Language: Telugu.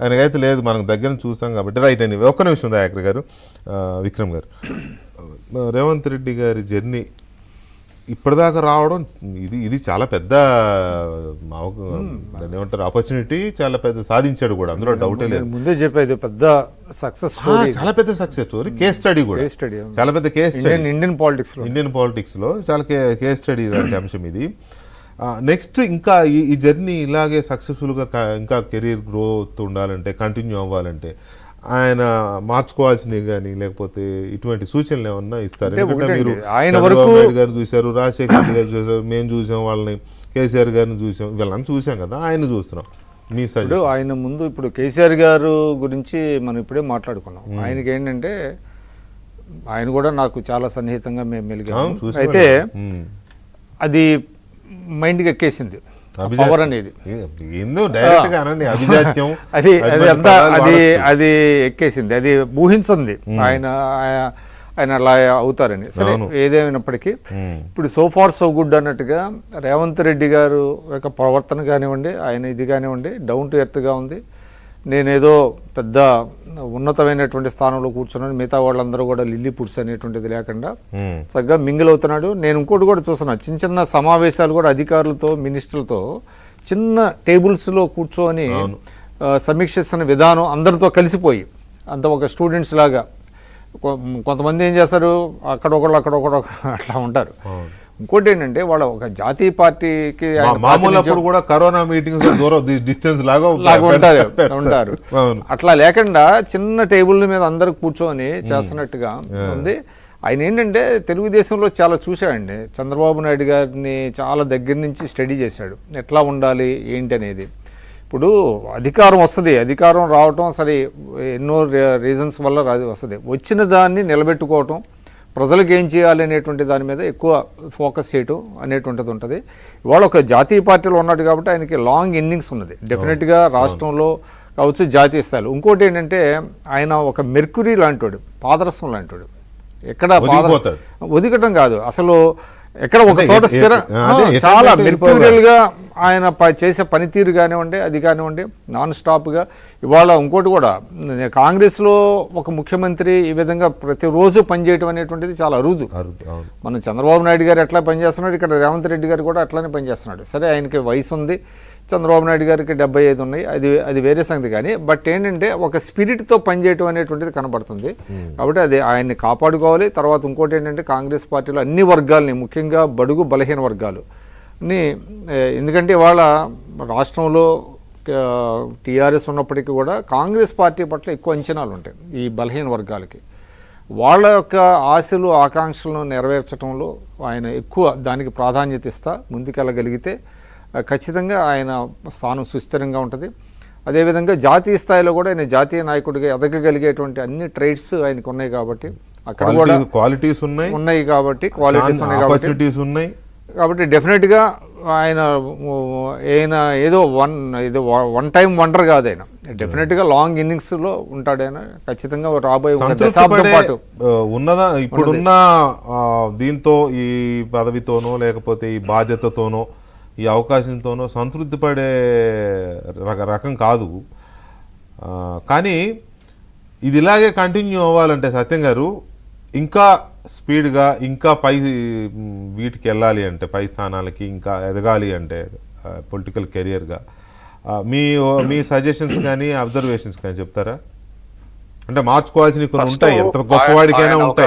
ఆయనకైతే లేదు, మనకు దగ్గర చూసాం కాబట్టి. రైట్ అండి. ఒక్క నిమిషం దయాకర్ గారు, విక్రమ్ గారు, రేవంత్ రెడ్డి గారి జర్నీ ఇప్పటిదాకా రావడం ఇది చాలా పెద్ద ఏమంటారు ఆపర్చునిటీ, చాలా పెద్ద సాధించాడు కూడా, అందులో డౌటే లేదు. ముందే చెప్పేది పెద్ద సక్సెస్ స్టోరీ, చాలా పెద్ద సక్సెస్ స్టోరీ, కేస్ స్టడీ కూడా, చాలా పెద్ద కేస్ స్టడీ ఇండియన్ పాలిటిక్స్ లో చాలా కేస్ స్టడీ లాంటి అంశం ఇది. నెక్స్ట్ ఇంకా ఈ జర్నీ ఇలాగే సక్సెస్ఫుల్గా ఇంకా కెరీర్ గ్రోత్ ఉండాలంటే, కంటిన్యూ అవ్వాలంటే ఆయన మార్చుకోవాల్సినవి కానీ లేకపోతే ఇటువంటి సూచనలు ఏమన్నా ఇస్తారు? ఎందుకంటే మీరు చంద్రబాబు నాయుడు గారు చూశారు, రాజశేఖర రెడ్డి గారు చూశారు, మేము చూసాం, వాళ్ళని కేసీఆర్ గారిని చూసాం, వీళ్ళని చూసాం కదా, ఆయన చూస్తున్నాం. మీ సైడ్ ఆయన ముందు ఇప్పుడు కేసీఆర్ గారు గురించి మనం ఇప్పుడే మాట్లాడుకున్నాం. ఆయనకి ఏంటంటే ఆయన కూడా నాకు చాలా సన్నిహితంగా మేము మెలిగాం. అయితే అది మైండ్కి ఎక్కేసింది పవర్ అనేది, అది ఎక్కేసింది, అది ఊహించింది ఆయన అలా అవుతారని. సరే ఏదేమైనప్పటికీ ఇప్పుడు సో ఫార్ సో గుడ్ అన్నట్టుగా రేవంత్ రెడ్డి గారు యొక్క ప్రవర్తన కానివ్వండి, ఆయన ఇది కానివ్వండి డౌన్ టు ఎర్త్గా ఉంది. నేనేదో పెద్ద ఉన్నతమైనటువంటి స్థానంలో కూర్చున్నాను, మిగతా వాళ్ళందరూ కూడా లిల్లీ పుడ్స్ అనేటువంటిది లేకుండా చక్కగా మింగిల్ అవుతున్నాడు. నేను ఇంకోటి కూడా చూస్తున్నాను, చిన్న చిన్న సమావేశాలు కూడా అధికారులతో మినిస్టర్లతో చిన్న టేబుల్స్లో కూర్చొని సమీక్షిస్తున్న విధానం అందరితో కలిసిపోయి, అంత ఒక స్టూడెంట్స్ లాగా. కొంతమంది ఏం చేస్తారు, అక్కడొకళ్ళు అట్లా ఉంటారు. ఇంకోటి ఏంటంటే వాళ్ళ ఒక జాతీయ పార్టీకి కూడా కరోనా మీటింగ్స్ డిస్టెన్స్ లాగా ఉంటారు. అట్లా లేకుండా చిన్న టేబుల్ మీద అందరు కూర్చొని చేస్తున్నట్టుగా ఉంది. ఆయన ఏంటంటే తెలుగుదేశంలో చాలా చూశాడండి, చంద్రబాబు నాయుడు గారిని చాలా దగ్గర నుంచి స్టడీ చేశాడు, ఎట్లా ఉండాలి ఏంటి అనేది. ఇప్పుడు అధికారం వస్తుంది, అధికారం రావటం సరే ఎన్నో రీజన్స్ వల్ల వస్తుంది, వచ్చిన దాన్ని నిలబెట్టుకోవటం, ప్రజలకు ఏం చేయాలి అనేటువంటి దాని మీద ఎక్కువ ఫోకస్ చేయటం అనేటువంటిది ఉంటుంది. ఇవాళ ఒక జాతీయ పార్టీలో ఉన్నాడు కాబట్టి ఆయనకి లాంగ్ ఇన్నింగ్స్ ఉన్నది డెఫినెట్గా రాష్ట్రంలో కావచ్చు, జాతీయ స్థాయిలో. ఇంకోటి ఏంటంటే ఆయన ఒక మెర్క్యూరీ లాంటివాడు, పాదరసం లాంటివాడు. ఎక్కడ ఒదిగటం కాదు అసలు, ఎక్కడ ఒక చోట చాలా మెర్క్యూరియల్గా ఆయన చేసే పనితీరు కానివ్వండి, అది కానివ్వండి నాన్ స్టాప్గా. ఇవాళ ఇంకోటి కూడా, కాంగ్రెస్లో ఒక ముఖ్యమంత్రి ఈ విధంగా ప్రతిరోజు పనిచేయడం అనేటువంటిది చాలా అరుదు. మనం చంద్రబాబు నాయుడు గారు ఎట్లా పనిచేస్తున్నాడు, ఇక్కడ రేవంత్ రెడ్డి గారు కూడా అట్లానే పనిచేస్తున్నాడు. సరే ఆయనకి వయసు ఉంది, చంద్రబాబు నాయుడు గారికి 75 ఉన్నాయి, అది వేరే సంగతి. కానీ బట్ ఏంటంటే ఒక స్పిరిట్తో పనిచేయటం అనేటువంటిది కనబడుతుంది. కాబట్టి అది ఆయన్ని కాపాడుకోవాలి. తర్వాత ఇంకోటి ఏంటంటే కాంగ్రెస్ పార్టీలో అన్ని వర్గాలని, ముఖ్యంగా బడుగు బలహీన వర్గాలు ఎందుకంటే ఇవాళ రాష్ట్రంలో టీఆర్ఎస్ ఉన్నప్పటికీ కూడా కాంగ్రెస్ పార్టీ పట్ల ఎక్కువ అంచనాలు ఉంటాయి ఈ బలహీన వర్గాలకి. వాళ్ళ యొక్క ఆశలు ఆకాంక్షలను నెరవేర్చడంలో ఆయన ఎక్కువ దానికి ప్రాధాన్యత ఇస్తా ముందుకెళ్ళగలిగితే ఖచ్చితంగా ఆయన స్థానం సుస్థిరంగా ఉంటుంది. అదేవిధంగా జాతీయ స్థాయిలో కూడా ఆయన జాతీయ నాయకుడిగా ఎదగగలిగేటువంటి అన్ని ట్రైట్స్ ఆయనకు ఉన్నాయి కాబట్టి, అక్కడ కూడా క్వాలిటీస్ ఉన్నాయి కాబట్టి కాబట్టి డెఫినెట్గా ఆయన ఏదో వన్ టైం వండర్ కాదు. ఆయన డెఫినెట్గా లాంగ్ ఇన్నింగ్స్లో ఉంటాడు. ఆయన ఖచ్చితంగా రాబోయే దశాబ్దం పాటు ఉన్నదా ఇప్పుడున్న దీంతో, ఈ పదవితోనో లేకపోతే ఈ బాధ్యతతోనో ఈ అవకాశంతోనో సంతృప్తి పడే రకం కాదు. కానీ ఇది ఇలాగే కంటిన్యూ అవ్వాలంటే సత్యం గారు ఇంకా స్పీడ్గా ఇంకా వీటికి వెళ్ళాలి అంటే, పై స్థానాలకి ఇంకా ఎదగాలి అంటే పొలిటికల్ కెరియర్గా మీ సజెషన్స్ కానీ అబ్జర్వేషన్స్ కానీ చెప్తారా? అంటే మార్చుకోవాల్సినవి కొన్ని ఉంటాయి, ఎంత గొప్పవాడికైనా ఉంటాయి.